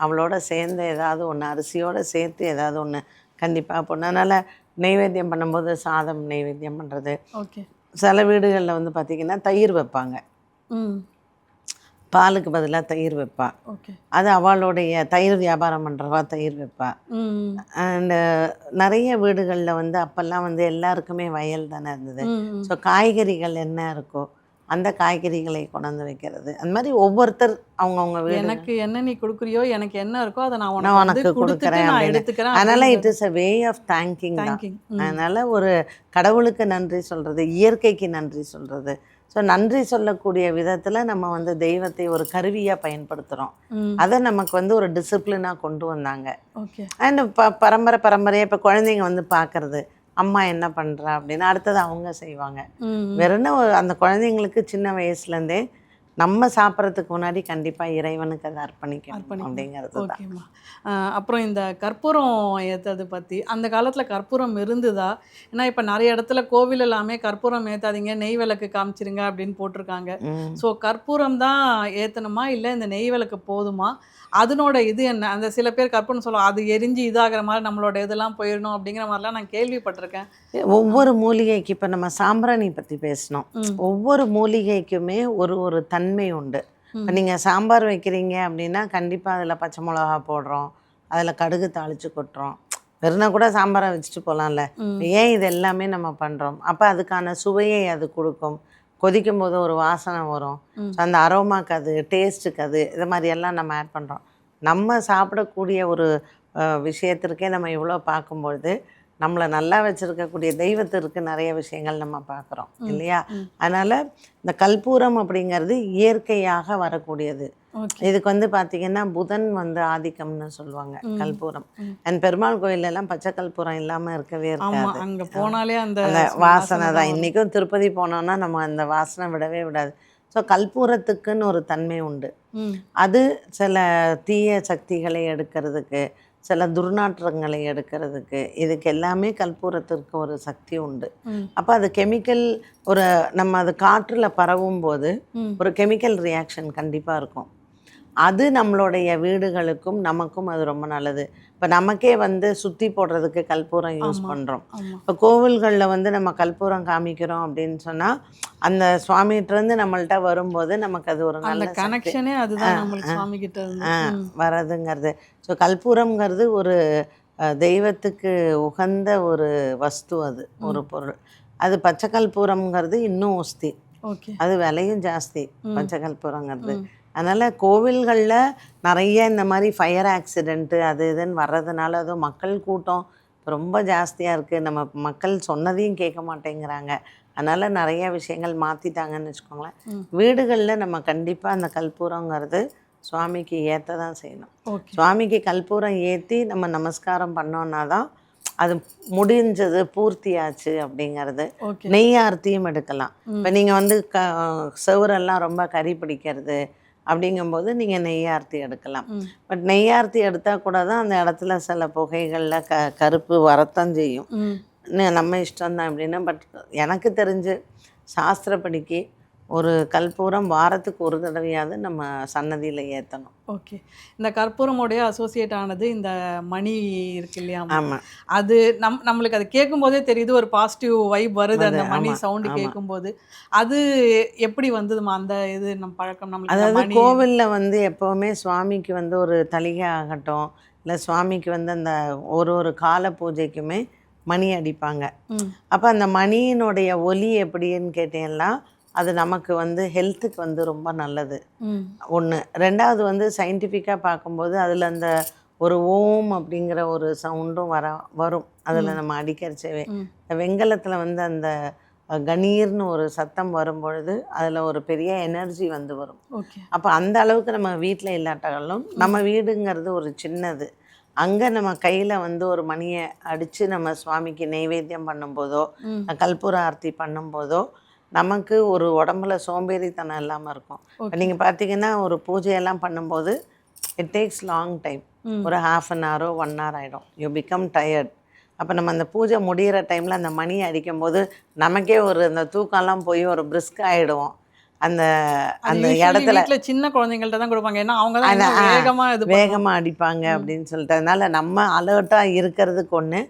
அவளோட சேர்ந்து ஏதாவது ஒன்று அரிசியோடு சேர்த்து ஏதாவது ஒன்று கண்டிப்பாக போடணும். அதனால் நெய்வேத்தியம் பண்ணும்போது சாதம் நெய்வேத்தியம் பண்ணுறது. ஓகே. சில வீடுகளில் வந்து பார்த்திங்கன்னா தயிர் வைப்பாங்க, பாலுக்கு பதிலாக தயிர் வைப்பா. அது அவளுடைய தயிர் வியாபாரம் பண்ணுறவா தயிர் வைப்பா. அண்டு நிறைய வீடுகளில் வந்து அப்போல்லாம் வந்து எல்லாருக்குமே வயல் தானே இருந்தது. ஸோ காய்கறிகள் என்ன இருக்கோ அந்த காய்கறிகளை கொண்டாந்து வைக்கிறது. அந்த மாதிரி ஒவ்வொருத்தர் அவங்கவுங்க வீடு, எனக்கு என்ன நீ கொடுக்குறியோ, எனக்கு என்ன இருக்கோ அதை நான் உனக்கு கொடுக்குறேன் அப்படின்னு. அதனால் it is a way of thanking தான். அதனால் ஒரு கடவுளுக்கு நன்றி சொல்கிறது, இயற்கைக்கு நன்றி சொல்கிறது. ஸோ நன்றி சொல்லக்கூடிய விதத்தில் நம்ம வந்து தெய்வத்தை ஒரு கருவியாக பயன்படுத்துகிறோம். அதை நமக்கு வந்து ஒரு டிசிப்ளினாக கொண்டு வந்தாங்க. அண்ட் பரம்பரையாக இப்போ குழந்தைங்க வந்து பார்க்குறது அம்மா என்ன பண்ணுறா அப்படின்னு அடுத்தது அவங்க செய்வாங்க. வேற என்ன, அந்த குழந்தைங்களுக்கு சின்ன வயசுலேருந்தே நம்ம சாப்பிட்றதுக்கு முன்னாடி கண்டிப்பாக இறைவனுக்கு அதை அர்ப்பணிக்கணும் அப்படிங்கிறது தான். அப்புறம் இந்த கற்பூரம் ஏற்றுறது பற்றி, அந்த காலத்தில் கற்பூரம் இருந்துதா? ஏன்னா இப்போ நிறைய இடத்துல கோவில் எல்லாமே கற்பூரம் ஏற்றாதீங்க, நெய் விளக்கு காமிச்சிருங்க அப்படின்னு போட்டிருக்காங்க. ஸோ கற்பூரம் தான் ஏற்றணுமா, இல்லை இந்த நெய் விளக்கு போதுமா? அதனோட இது என்ன? அந்த சில பேர் கற்பூரம் சொல்லுவாங்க, அது எரிஞ்சு இதாகிற மாதிரி நம்மளோட இதெல்லாம் போயிடணும் அப்படிங்கிற மாதிரிலாம் நான் கேள்விப்பட்டிருக்கேன். ஒவ்வொரு மூலிகைக்கு இப்போ நம்ம சாம்பிராணி பற்றி பேசினோம், ஒவ்வொரு மூலிகைக்குமே ஒரு தன்மை உண்டு. இப்போ நீங்கள் சாம்பார் வைக்கிறீங்க அப்படின்னா கண்டிப்பாக அதில் பச்சை மிளகா போடுறோம், அதில் கடுகு தாளித்து கொட்டுறோம். வெறுனா கூட சாம்பாரை வச்சுட்டு போகலாம்ல, ஏன் இது எல்லாமே நம்ம பண்ணுறோம்? அப்போ அதுக்கான சுவையை அது கொடுக்கும், கொதிக்கும் போது ஒரு வாசனை வரும், அந்த அரோமாக்கு அது டேஸ்ட்டுக்கு அது இது மாதிரியெல்லாம் நம்ம ஆட் பண்ணுறோம். நம்ம சாப்பிடக்கூடிய ஒரு விஷயத்திற்கே நம்ம இவ்வளோ பார்க்கும்பொழுது நம்மளை நல்லா வச்சுருக்கக்கூடிய தெய்வத்திற்கு நிறைய விஷயங்கள் நம்ம பார்க்குறோம் இல்லையா? அதனால் இந்த கற்பூரம் அப்படிங்கிறது இயற்கையாக வரக்கூடியது. இதுக்கு வந்து பார்த்திங்கன்னா புதன் வந்து ஆதிக்கம்னு சொல்லுவாங்க கற்பூரம். அண்ட் பெருமாள் கோயிலெல்லாம் பச்சை கற்பூரம் இல்லாமல் இருக்கவே இருக்காது. அங்கே போனாலே அந்த வாசனை தான். இன்றைக்கும் திருப்பதி போனோன்னா நம்ம அந்த வாசனை விடவே விடாது. ஸோ கற்பூரத்துக்குன்னு ஒரு தன்மை உண்டு. அது சில தீய சக்திகளை எடுக்கிறதுக்கு, சில துர்நாற்றங்களை எடுக்கிறதுக்கு, இதுக்கு எல்லாமே கற்பூரத்திற்கு ஒரு சக்தி உண்டு. அப்போ அது கெமிக்கல், ஒரு நம்ம அது காற்றில் பரவும் போது ஒரு கெமிக்கல் ரியாக்ஷன் கண்டிப்பாக இருக்கும். அது நம்மளுடைய வீடுகளுக்கும் நமக்கும் அது ரொம்ப நல்லது. இப்போ நமக்கே வந்து சுற்றி போடுறதுக்கு கற்பூரம் யூஸ் பண்ணுறோம். இப்போ கோவில்களில் வந்து நம்ம கற்பூரம் காமிக்கிறோம் அப்படின்னு சொன்னால் அந்த சுவாமிகிட்டேருந்து நம்மள்கிட்ட வரும்போது நமக்கு அது ஒரு நல்ல கனெக்ஷனே அதுதான் வரதுங்கிறது. ஸோ கற்பூரம்ங்கிறது ஒரு தெய்வத்துக்கு உகந்த ஒரு வஸ்து, அது ஒரு பொருள். அது பச்சை கற்பூரம்ங்கிறது இன்னும் ஒஸ்தி, ஓகே. அது விலையும் ஜாஸ்தி பச்சை கற்பூரங்கிறது. அதனால் கோவில்களில் நிறைய இந்த மாதிரி ஃபயர் ஆக்சிடெண்ட்டு அது இதுன்னு வர்றதுனால அதுவும் மக்கள் கூட்டம் ரொம்ப ஜாஸ்தியாக இருக்குது. நம்ம மக்கள் சொன்னதையும் கேட்க மாட்டேங்கிறாங்க. அதனால் நிறைய விஷயங்கள் மாற்றிட்டாங்கன்னு வச்சுக்கோங்களேன். வீடுகளில் நம்ம கண்டிப்பாக அந்த கற்பூரங்கிறது சுவாமிக்கு ஏற்ற தான் செய்யணும். சுவாமிக்கு கற்பூரம் ஏற்றி நம்ம நமஸ்காரம் பண்ணோன்னா தான் அது முடிஞ்சது, பூர்த்தியாச்சு அப்படிங்கிறது. நெய் ஆர்த்தியும் எடுக்கலாம். இப்போ நீங்கள் வந்து செவரெல்லாம் ரொம்ப கறி பிடிக்கிறது அப்படிங்கும்போது நீங்கள் நெய்யார்த்தி எடுக்கலாம். பட் நெய்யார்த்தி எடுத்தால் கூட தான் அந்த இடத்துல சில புகைகளில் கருப்பு வரத்தான் செய்யும். நம்ம இஷ்டம்தான் அப்படின்னா. பட் எனக்கு தெரிஞ்சு சாஸ்திரப்படிக்கு ஒரு கற்பூரம் வாரத்துக்கு ஒரு தடவையாவது நம்ம சன்னதியில் ஏற்றணும். ஓகே. இந்த கற்பூரமுடைய அசோசியேட் ஆனது இந்த மணி இருக்கு இல்லையா? ஆமாம். அது நம்மளுக்கு அது கேட்கும்போதே தெரியுது, ஒரு பாசிட்டிவ் வைப் வருது அந்த மணி சவுண்டு கேட்கும்போது. அது எப்படி வந்ததுமா அந்த இது நம்ம பழக்கம்? நம்மளுக்கு அதாவது கோவிலில் வந்து எப்போவுமே சுவாமிக்கு வந்து ஒரு தலிகை ஆகட்டும், இல்லை சுவாமிக்கு வந்து அந்த ஒரு கால பூஜைக்குமே மணி அடிப்பாங்க. அப்போ அந்த மணியினுடைய ஒலி எப்படின்னு கேட்டீங்கன்னா, அது நமக்கு வந்து ஹெல்த்துக்கு வந்து ரொம்ப நல்லது ஒன்று. ரெண்டாவது வந்து சயின்டிஃபிக்காக பார்க்கும்போது அதில் அந்த ஒரு ஓம் அப்படிங்கிற ஒரு சவுண்டும் வரும் அதில் நம்ம அடிக்கிறச்சவே. இந்த வெங்கலத்தில் வந்து அந்த கணீர்னு ஒரு சத்தம் வரும்பொழுது அதில் ஒரு பெரிய எனர்ஜி வந்து வரும். அப்போ அந்த அளவுக்கு நம்ம வீட்டில் இல்லாட்டாலும், நம்ம வீடுங்கிறது ஒரு சின்னது, அங்கே நம்ம கையில் வந்து ஒரு மணியை அடித்து நம்ம சுவாமிக்கு நெய்வேத்தியம் பண்ணும்போதோ கற்பூர ஆர்த்தி பண்ணும்போதோ நமக்கு ஒரு உடம்புல சோம்பேறித்தனம் இல்லாமல் இருக்கும். இப்போ நீங்கள் பார்த்தீங்கன்னா ஒரு பூஜையெல்லாம் பண்ணும்போது இட் டேக்ஸ் லாங் டைம். ஒரு 1/2 hour 1 hour ஆகிடும். You become tired. அப்போ நம்ம அந்த பூஜை முடிகிற டைமில் அந்த மணி அடிக்கும்போது நமக்கே ஒரு அந்த தூக்கம்லாம் போய் ஒரு பிரிஸ்க் ஆகிடுவோம். அந்த அந்த இடத்துல சின்ன குழந்தைங்கள்ட்ட தான் கொடுப்பாங்க, ஏன்னா அவங்க தான் வேகமாக அடிப்பாங்க அப்படின்னு சொல்லிட்டு. அதனால நம்ம அலர்ட்டாக இருக்கிறதுக்கு ஒன்று.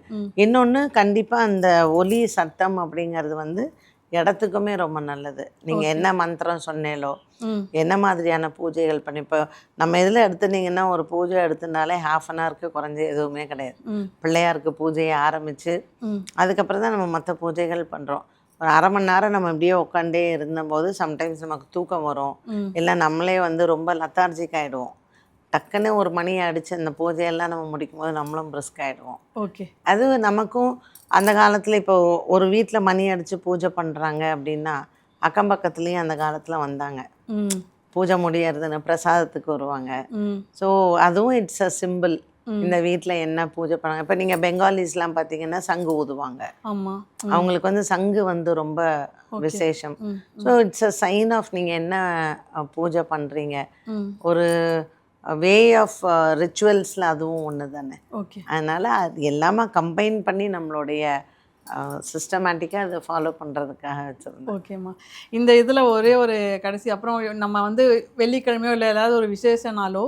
இன்னொன்று, கண்டிப்பாக அந்த ஒலி சத்தம் அப்படிங்கிறது வந்து இடத்துக்குமே ரொம்ப நல்லது. நீங்கள் என்ன மந்திரம் சொன்னேலோ, என்ன மாதிரியான பூஜைகள் பண்ணி, இப்போ நம்ம இதில் எடுத்துனீங்கன்னா ஒரு பூஜை எடுத்துனாலே 1/2 hour குறைஞ்சி எதுவுமே கிடையாது. பிள்ளையாருக்கு பூஜையை ஆரம்பித்து அதுக்கப்புறம் தான் நம்ம மற்ற பூஜைகள் பண்ணுறோம். ஒரு 1/2 மணி நேரம் நம்ம இப்படியே உட்காண்டே இருந்தபோது சம்டைம்ஸ் நமக்கு தூக்கம் வரும், இல்லை நம்மளே வந்து ரொம்ப லத்தார்ஜிக் ஆகிடுவோம். டக்குன்னு ஒரு மணியை அடித்து அந்த பூஜையெல்லாம் நம்ம முடிக்கும் போது நம்மளும் பிரிஸ்க் ஆகிடுவோம். அது நமக்கும் அந்த காலத்தில் இப்போ ஒரு வீட்டில் மணி அடித்து பூஜை பண்ணுறாங்க அப்படின்னா அக்கம் பக்கத்துலேயும் அந்த காலத்தில் வந்தாங்க, பூஜை முடியறதுன்னு பிரசாதத்துக்கு வருவாங்க. ஸோ அதுவும் இட்ஸ் அ சிம்பிள். இந்த வீட்டில் என்ன பூஜை பண்ணாங்க. இப்போ நீங்கள் பெங்காலிஸ்லாம் பார்த்தீங்கன்னா சங்கு ஊதுவாங்க. அவங்களுக்கு வந்து சங்கு வந்து ரொம்ப விசேஷம். So it's a sign of நீங்கள் என்ன பூஜை பண்ணுறீங்க, ஒரு வே ஆஃப் ரிச்சுவல்ஸில் அதுவும் ஒன்று தானே. அதனால் அது எல்லாமே கம்பைன் பண்ணி நம்மளுடைய சிஸ்டமேட்டிக்காக அதை ஃபாலோ பண்ணுறதுக்காக வச்சுருந்தோம். ஓகேம்மா. இந்த இதில் ஒரே ஒரு கடைசி, அப்புறம் நம்ம வந்து வெள்ளிக்கிழமையோ இல்லை ஏதாவது ஒரு விசேஷனாலோ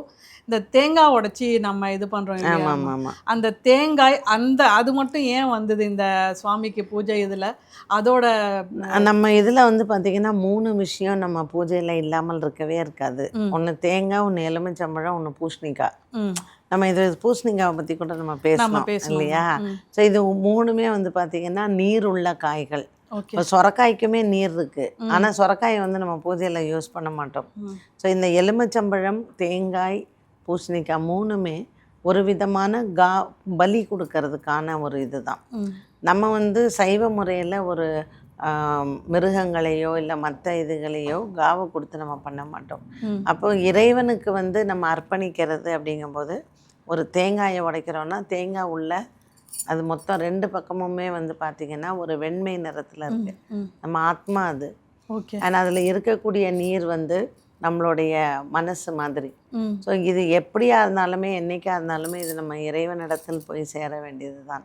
இந்த தேங்காய் உடைச்சி நம்ம இது பண்ணுறோம். ஆமாம். அந்த தேங்காய் அது மட்டும் ஏன் வந்தது இந்த சுவாமிக்கு பூஜை இதில்? அதோட நம்ம இதில் வந்து பார்த்திங்கன்னா 3 விஷயம் நம்ம பூஜையில் இல்லாமல் இருக்கவே இருக்காது. ஒன்று தேங்காய், ஒன்று எலுமிச்சம்பழம், ஒன்று பூசணிக்காய். நம்ம இது பூசணிக்காவை பற்றி கூட நம்ம பேசலாம் இல்லையா? ஸோ இது 3மே வந்து பார்த்திங்கன்னா நீர் உள்ள காய்கள். இப்போ சொரக்காய்க்குமே நீர் இருக்குது, ஆனால் சொரக்காயை வந்து நம்ம பூஜையில் யூஸ் பண்ண மாட்டோம். ஸோ இந்த எலுமிச்சம்பழம், தேங்காய், பூசணிக்காய் 3மே ஒரு விதமான பலி கொடுக்கறதுக்கான ஒரு இது தான். நம்ம வந்து சைவ முறையில் ஒரு மிருகங்களையோ இல்லை மற்ற இதுகளையோ காவை கொடுத்து நம்ம பண்ண மாட்டோம். அப்போ இறைவனுக்கு வந்து நம்ம அர்ப்பணிக்கிறது அப்படிங்கும்போது ஒரு தேங்காயை உடைக்கிறோன்னா தேங்காய் உள்ள அது மொத்தம் 2 பக்கமுமே வந்து பார்த்திங்கன்னா ஒரு வெண்மை நிறத்தில் இருக்குது. நம்ம ஆத்மா அது. ஆனால் அதில் இருக்கக்கூடிய நீர் வந்து நம்மளுடைய மனசு மாதிரி. ஸோ இது எப்படியா இருந்தாலுமே என்றைக்கா இருந்தாலுமே இது நம்ம இறைவனிடத்தில் போய் சேர வேண்டியது தான்.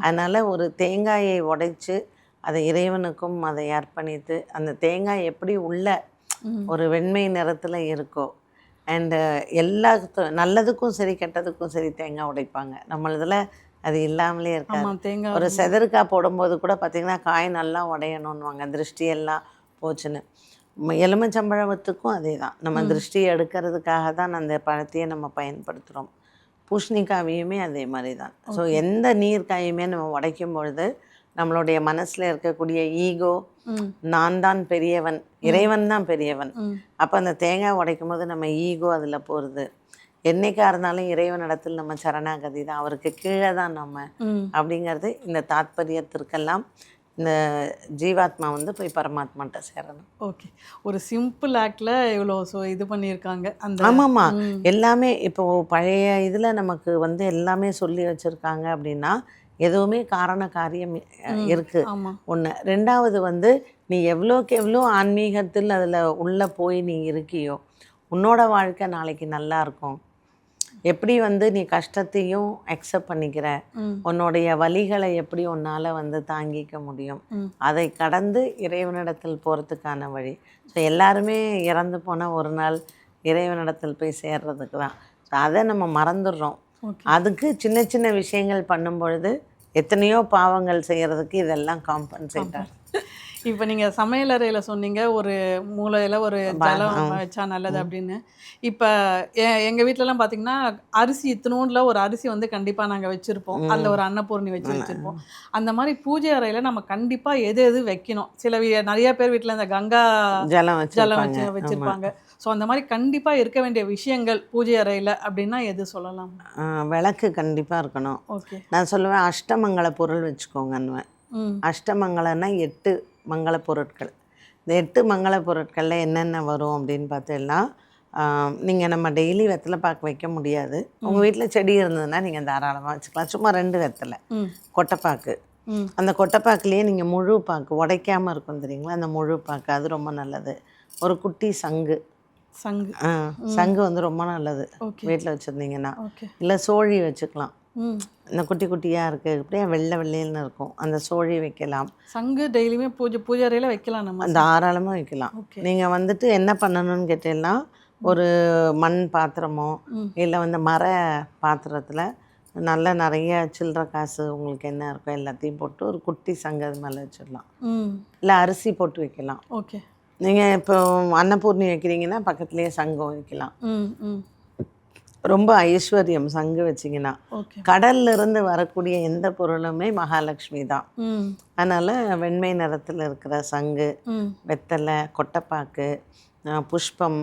அதனால் ஒரு தேங்காயை உடைச்சு அதை இறைவனுக்கும் அதை அர்ப்பணித்து, அந்த தேங்காய் எப்படி உள்ள ஒரு வெண்மை நிறத்தில் இருக்கோ, அண்டு நல்லதுக்கும் சரி கெட்டதுக்கும் சரி தேங்காய் உடைப்பாங்க. நம்மளதில் அது இல்லாமலே இருக்காது. ஒரு செதறுக்காய் போடும்போது கூட பார்த்திங்கன்னா காய் நல்லா உடையணுன்னுவாங்க, திருஷ்டியெல்லாம் போச்சுன்னு. எலுமிச்சம்பழத்துக்கும் அதே தான். நம்ம திருஷ்டி எடுக்கிறதுக்காக தான் அந்த பழத்தையே நம்ம பயன்படுத்துகிறோம். பூசணிக்காவையுமே அதே மாதிரி தான். ஸோ எந்த நீர்க்காயுமே நம்ம உடைக்கும் பொழுது நம்மளுடைய மனசில் இருக்கக்கூடிய ஈகோ, நான் தான் பெரியவன், இறைவன் தான் பெரியவன். அப்போ அந்த தேங்காய் உடைக்கும் போது நம்ம ஈகோ அதில் போகிறது. என்னைக்காக இருந்தாலும் இறைவனிடத்தில் நம்ம சரணாகதி தான், அவருக்கு கீழே தான் நம்ம அப்படிங்கிறது இந்த தாத்பரியத்திற்கெல்லாம் இந்த ஜீவாத்மா வந்து போய் பரமாத்மாட்ட சேரணும். ஓகே, ஒரு சிம்பிள் ஆக்டில் இவ்வளோ இது பண்ணியிருக்காங்க அந்த. ஆமாம்மா, எல்லாமே இப்போ பழைய இதில் நமக்கு வந்து எல்லாமே சொல்லி வச்சுருக்காங்க அப்படின்னா எதுவுமே காரண காரியம் இருக்குது ஒன்று. ரெண்டாவது வந்து நீ எவ்வளோக்கு எவ்வளோ ஆன்மீகத்தில் அதில் உள்ளே போய் நீ இருக்கியோ உன்னோட வாழ்க்கை நாளைக்கு நல்லா இருக்கும். எப்படி வந்து நீ கஷ்டத்தையும் அக்செப்ட் பண்ணிக்கிற, உன்னுடைய வலிகளை எப்படி உன்னால் வந்து தாங்கிக்க முடியும், அதை கடந்து இறைவனிடத்தில் போகிறதுக்கான வழி. ஸோ எல்லாருமே இறந்து போனால் ஒரு நாள் இறைவனிடத்தில் போய் சேர்றதுக்கு தான். ஸோ அதை நம்ம மறந்துடுறோம். அதுக்கு சின்ன சின்ன விஷயங்கள் பண்ணும் பொழுது எத்தனையோ பாவங்கள் செய்கிறதுக்கு இதெல்லாம் காம்பன்சேட்டாக. இப்போ நீங்கள் சமையலறையில் சொன்னீங்க ஒரு மூலையில் ஒரு ஜலம் வச்சா நல்லது அப்படின்னு. இப்போ எங்கள் வீட்டிலலாம் பார்த்தீங்கன்னா அரிசி இத்தினோண்டில் ஒரு அரிசி வந்து கண்டிப்பாக நாங்கள் வச்சுருப்போம். அதில் ஒரு அன்னபூர்ணி வச்சுருப்போம். அந்த மாதிரி பூஜை அறையில் நம்ம கண்டிப்பாக எது எது வைக்கணும். நிறைய பேர் வீட்டில் இந்த கங்கா ஜலம் வச்சுருப்பாங்க. ஸோ அந்த மாதிரி கண்டிப்பாக இருக்க வேண்டிய விஷயங்கள் பூஜை அறையில் அப்படின்னா எது சொல்லலாம்? விளக்கு கண்டிப்பாக இருக்கணும். ஓகே, நான் சொல்லுவேன் அஷ்டமங்கள பொருள் வச்சுக்கோங்கன்னுவேன். அஷ்டமங்கலன்னா 8 மங்கள பொருட்கள். இந்த 8 மங்கள பொருட்களில் என்னென்ன வரும் அப்படின்னு பார்த்தீங்கன்னா, நீங்கள் நம்ம டெய்லி வெத்தலை பாக்கு வைக்க முடியாது. உங்கள் வீட்டில் செடி இருந்ததுன்னா நீங்கள் தாராளமாக வச்சுக்கலாம். சும்மா 2 வெத்தலை, கொட்டைப்பாக்கு. அந்த கொட்டைப்பாக்குலேயே நீங்கள் முழு பாக்கு உடைக்காமல் இருக்கும் தெரியுங்களா, அந்த முழு பாக்கு அது ரொம்ப நல்லது. ஒரு குட்டி சங்கு சங்கு வந்து ரொம்ப நல்லது வீட்டில் வச்சுருந்தீங்கன்னா. இல்லை சோழி வச்சுக்கலாம். இந்த குட்டி குட்டியாக இருக்குது, அப்படியே வெள்ளை வெள்ளையில்னு இருக்கும், அந்த சோழி வைக்கலாம். சங்கு டெய்லியுமே பூஜை அறையில் வைக்கலாம், நம்ம தாராளமாக வைக்கலாம். நீங்கள் வந்துட்டு என்ன பண்ணணும்னு கேட்டீங்கன்னா, ஒரு மண் பாத்திரமோ இல்லை வந்து மர பாத்திரத்தில் நல்லா நிறைய சில்லற காசு உங்களுக்கு என்ன இருக்கோ எல்லாத்தையும் போட்டு ஒரு குட்டி சங்கு அது மேலே வச்சிடலாம். இல்லை அரிசி போட்டு வைக்கலாம். ஓகே, நீங்கள் இப்போ அன்னபூர்ணி வைக்கிறீங்கன்னா பக்கத்துலேயே சங்கம் வைக்கலாம். ரொம்ப ஐஸ்வர்யம் சங்கு வச்சிங்கன்னா. கடல்ல இருந்து வரக்கூடிய எந்த பொருளுமே மகாலட்சுமி தான். அதனால் வெண்மை நிறத்தில் இருக்கிற சங்கு, வெத்தலை, கொட்டைப்பாக்கு, புஷ்பம்,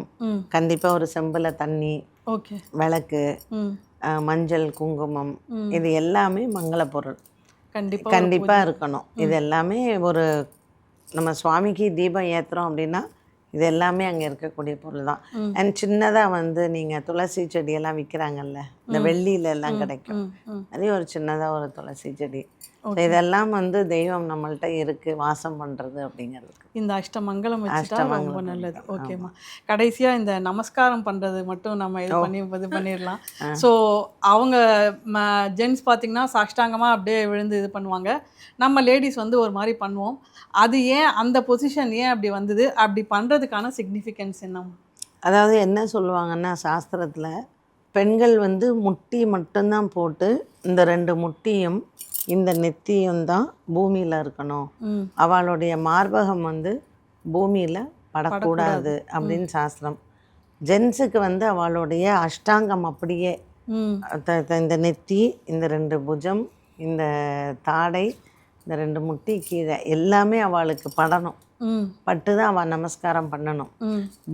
கண்டிப்பாக ஒரு செம்பில் தண்ணி, விளக்கு, மஞ்சள், குங்குமம், இது எல்லாமே மங்கள பொருள் கண்டிப்பாக இருக்கணும். இது எல்லாமே ஒரு நம்ம சுவாமிக்கு தீபம் ஏற்றுறோம் அப்படின்னா இது எல்லாமே அங்கே இருக்கக்கூடிய பொருள் தான். அண்ட் சின்னதாக வந்து நீங்கள் துளசி செடியெல்லாம் விற்கிறாங்கல்ல, இந்த வெள்ளியில எல்லாம் கிடைக்கும், அதே ஒரு சின்னதாக ஒரு துளசி செடி. இதெல்லாம் வந்து தெய்வம் நம்மள்ட்ட இருக்குது வாசம் பண்ணுறது அப்படிங்கிறதுக்கு இந்த அஷ்டமங்கலம் வச்சுட்டா ரொம்ப நல்லது. ஓகேம்மா, கடைசியாக இந்த நமஸ்காரம் பண்ணுறது மட்டும் நம்ம இது பண்ணிடலாம். ஸோ அவங்க ஜென்ஸ் பார்த்திங்கன்னா சாஷ்டாங்கமாக அப்படியே விழுந்து இது பண்ணுவாங்க. நம்ம லேடிஸ் வந்து ஒரு மாதிரி பண்ணுவோம். அது ஏன் அந்த பொசிஷன் ஏன் அப்படி வந்தது? அப்படி பண்ணுறதுக்கான சிக்னிஃபிகன்ஸ் என்ன? அதாவது என்ன சொல்லுவாங்கன்னா, சாஸ்திரத்தில் பெண்கள் வந்து முட்டி மட்டும்தான் போட்டு இந்த 2 முட்டியும் இந்த நெத்தியும் தான் பூமியில் இருக்கணும், அவளுடைய மார்பகம் வந்து பூமியில் படக்கூடாது அப்படின்னு சாஸ்திரம். ஜென்ஸுக்கு வந்து அவளுடைய அஷ்டாங்கம் அப்படியே இந்த நெத்தி, இந்த 2 புஜம், இந்த தாடை, இந்த 2 முட்டி கீழே எல்லாமே அவளுக்கு படணும். பட்டு தான் அவள் நமஸ்காரம் பண்ணணும்.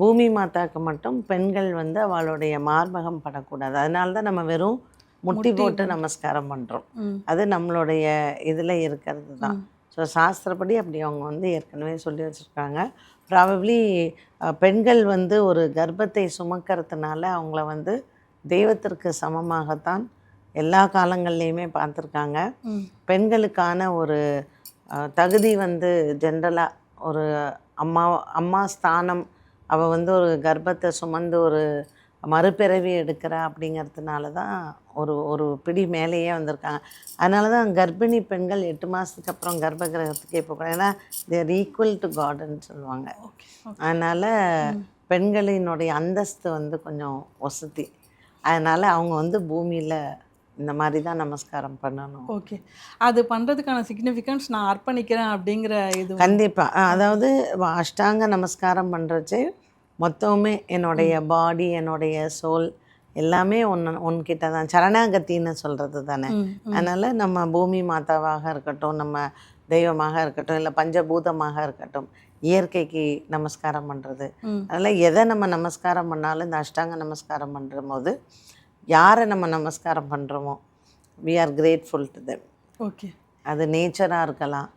பூமி மாதாக்கு மட்டும் பெண்கள் வந்து அவளுடைய மார்பகம் படக்கூடாது. அதனால தான் நம்ம வெறும் முட்டி போட்டு நமஸ்காரம் பண்ணுறோம். அது நம்மளுடைய இதில் இருக்கிறது தான். ஸோ சாஸ்திரப்படி அப்படி அவங்க வந்து ஏற்கனவே சொல்லி வச்சுருக்காங்க. ப்ராபப்ளி பெண்கள் வந்து ஒரு கர்ப்பத்தை சுமக்கிறதுனால அவங்கள வந்து தெய்வத்திற்கு சமமாகத்தான் எல்லா காலங்கள்லேயுமே பார்த்துருக்காங்க. பெண்களுக்கான ஒரு தகுதி வந்து ஜென்ரலாக ஒரு அம்மா ஸ்தானம், அவள் வந்து ஒரு கர்ப்பத்தை சுமந்து ஒரு மறுபிறவி எடுக்கிறா அப்படிங்கிறதுனால தான் ஒரு பிடி மேலேயே வந்திருக்காங்க. அதனால தான் கர்ப்பிணி பெண்கள் 8 மாதத்துக்கு அப்புறம் கர்ப்ப கிரகத்துக்கே போகிறாங்க. ஏன்னா தேர் ஈக்குவல் டு காடுன்னு சொல்லுவாங்க. அதனால் பெண்களினுடைய அந்தஸ்து வந்து கொஞ்சம் வசதி. அதனால் அவங்க வந்து பூமியில் இந்த மாதிரி தான் நமஸ்காரம் பண்ணணும். ஓகே, அது பண்ணுறதுக்கான சிக்னிஃபிகன்ஸ் நான் அர்ப்பணிக்கிறேன் அப்படிங்கிற இது கண்டிப்பாக. அதாவது அஷ்டாங்க நமஸ்காரம் பண்ணுறச்சு மொத்தமே என்னுடைய பாடி, என்னுடைய சோல், எல்லாமே ஒன்கிட்ட தான், சரணாகத்தின்னு சொல்கிறது தானே. அதனால் நம்ம பூமி மாதாவாக இருக்கட்டும், நம்ம தெய்வமாக இருக்கட்டும், இல்லை பஞ்சபூதமாக இருக்கட்டும், இயற்கைக்கு நமஸ்காரம் பண்ணுறது. அதனால் எதை நம்ம நமஸ்காரம் பண்ணாலும் இந்த அஷ்டாங்க நமஸ்காரம் பண்ணுற போது யாரை நம்ம நமஸ்காரம் பண்ணுறோமோ we are grateful to them. Okay. அது நேச்சராக இருக்கலாம்,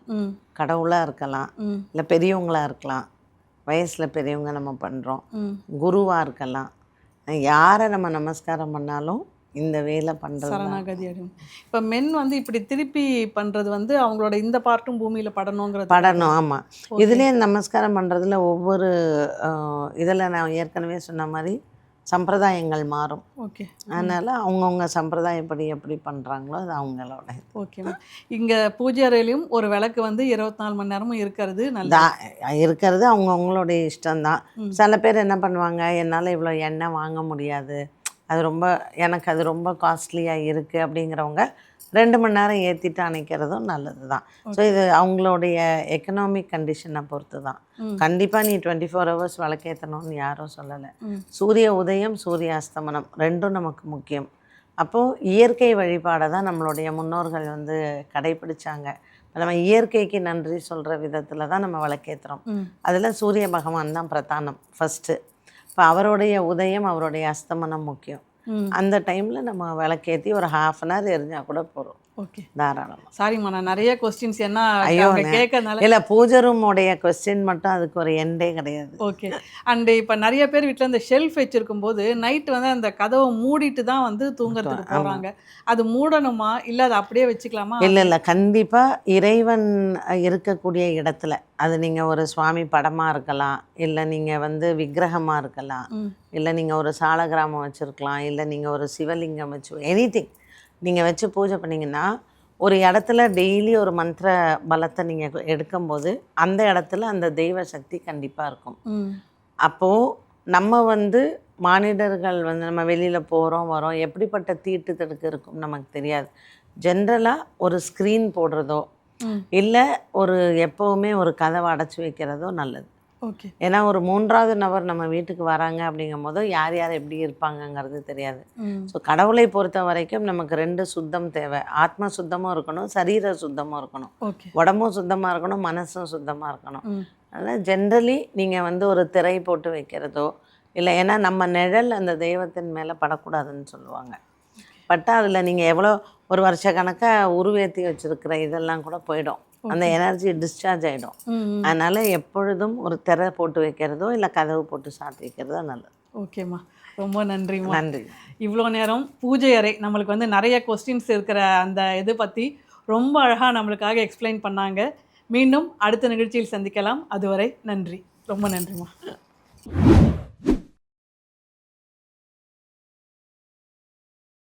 கடவுளாக இருக்கலாம், இல்லை பெரியவங்களாக இருக்கலாம், வயசில் பெரியவங்க நம்ம பண்ணுறோம், குருவாக இருக்கலாம். யாரை நம்ம நமஸ்காரம் பண்ணாலும் இந்த வேலை பண்ணுறது சரணாகதி அடையும். இப்போ மென் வந்து இப்படி திருப்பி பண்ணுறது வந்து அவங்களோட இந்த பார்ட்டும் பூமியில் படணுங்கிறது. படணும், ஆமாம். இதுலேயே நமஸ்காரம் பண்ணுறதுல ஒவ்வொரு இதில் நான் ஏற்கனவே சொன்ன மாதிரி சம்பிரதாயங்கள் மாறும். ஓகே. அதனால் அவங்கவுங்க சம்பிரதாயப்படி எப்படி பண்ணுறாங்களோ அது அவங்களோட. ஓகேம்மா. இங்கே பூஜை அறையிலையும் ஒரு விளக்கு வந்து 24 மணி நேரமும் இருக்கிறது இருக்கிறது அவங்கவுங்களுடைய இஷ்டம்தான். சில பேர் என்ன பண்ணுவாங்க, என்னால் இவ்வளோ எண்ணெய் வாங்க முடியாது, அது ரொம்ப எனக்கு அது ரொம்ப காஸ்ட்லியாக இருக்குது அப்படிங்கிறவங்க 2 மணி நேரம் ஏற்றிட்டு அணைக்கிறதும் நல்லது தான். ஸோ இது அவங்களுடைய எக்கனாமிக் கண்டிஷனை பொறுத்து தான். கண்டிப்பாக நீ 24 ஹவர்ஸ் விளக்கேற்றணும்னு யாரும் சொல்லலை. சூரிய உதயம் சூரிய அஸ்தமனம் ரெண்டும் நமக்கு முக்கியம். அப்போது இயற்கை வழிபாடை தான் நம்மளுடைய முன்னோர்கள் வந்து கடைப்பிடிச்சாங்க. நம்ம இயற்கைக்கு நன்றி சொல்கிற விதத்தில் தான் நம்ம விளக்கேற்றுறோம். அதில் சூரிய பகவான் தான் பிரதானம் ஃபஸ்ட்டு. இப்போ அவருடைய உதயம் அவருடைய அஸ்தமனம் முக்கியம். அந்த டைமில் நம்ம விளக்கேற்றி ஒரு 1/2 அன் ஹவர் எரிஞ்சால் கூட போகிறோம். ஓகே, தாராளமாக. சாரிம்மா, நான் நிறைய கொஸ்டின்ஸ் என்ன கேட்கறதுனால இல்லை, பூஜை ரூமோடைய கொஸ்டின் மட்டும் அதுக்கு ஒரு எண்டே கிடையாது. ஓகே. அண்டு இப்போ நிறைய பேர் வீட்டில் இந்த ஷெல்ஃப் வச்சுருக்கும் போது நைட்டு வந்து அந்த கதவை மூடிட்டு தான் வந்து தூங்குறதுக்கு போகிறாங்க. அது மூடணுமா இல்லை அதை அப்படியே வச்சுக்கலாமா? இல்லை, கண்டிப்பாக இறைவன் இருக்கக்கூடிய இடத்துல அது நீங்கள் ஒரு சுவாமி படமாக இருக்கலாம், இல்லை நீங்கள் வந்து விக்கிரகமாக இருக்கலாம், இல்லை நீங்கள் ஒரு சாலகிராமம் வச்சுருக்கலாம், இல்லை நீங்கள் ஒரு சிவலிங்கம் வச்சு எனிதிங் நீங்கள் வச்சு பூஜை பண்ணிங்கன்னா ஒரு இடத்துல டெய்லி ஒரு மந்திர பலத்தை நீங்கள் எடுக்கும்போது அந்த இடத்துல அந்த தெய்வ சக்தி கண்டிப்பாக இருக்கும். அப்போது நம்ம வந்து மானிடர்கள் வந்து நம்ம வெளியில் போகிறோம் வரோம், எப்படிப்பட்ட தீட்டு தடுக்கு இருக்கும் நமக்கு தெரியாது. ஜென்ரலாக ஒரு ஸ்க்ரீன் போடுறதோ இல்லை ஒரு எப்போவுமே ஒரு கதவை அடைச்சி வைக்கிறதோ நல்லது. ஓகே. ஏன்னா ஒரு 3வது நபர் நம்ம வீட்டுக்கு வராங்க அப்படிங்கும் போது யார் யார் எப்படி இருப்பாங்கங்கிறது தெரியாது. ஸோ கடவுளை பொறுத்த வரைக்கும் நமக்கு 2 சுத்தம் தேவை. ஆத்ம சுத்தமும் இருக்கணும், சரீர சுத்தமும் இருக்கணும், உடம்பும் சுத்தமாக இருக்கணும், மனசும் சுத்தமாக இருக்கணும். அதனால் ஜென்ரலி நீங்கள் வந்து ஒரு திரை போட்டு வைக்கிறதோ இல்லை, ஏன்னா நம்ம நிழல் அந்த தெய்வத்தின் மேலே படக்கூடாதுன்னு சொல்லுவாங்க. பட் அதில் நீங்கள் எவ்வளோ ஒரு வருஷ கணக்காக உருவேற்றி வச்சுருக்கிற இதெல்லாம் கூட போயிடும், அந்த எனர்ஜி டிஸ்சார்ஜ் ஆகிடும். அதனால் எப்பொழுதும் ஒரு திரை போட்டு வைக்கிறதோ இல்லை கதவு போட்டு சாத்தி வைக்கிறதோ நல்லது. ஓகேம்மா, ரொம்ப நன்றிம்மா. நன்றி. இவ்வளோ நேரம் பூஜை அறை நம்மளுக்கு வந்து நிறைய கொஸ்டின்ஸ் இருக்கிற அந்த இது பற்றி ரொம்ப அழகாக நம்மளுக்காக எக்ஸ்பிளைன் பண்ணாங்க. மீண்டும் அடுத்த நிகழ்ச்சியில் சந்திக்கலாம். அதுவரை நன்றி, ரொம்ப நன்றிம்மா.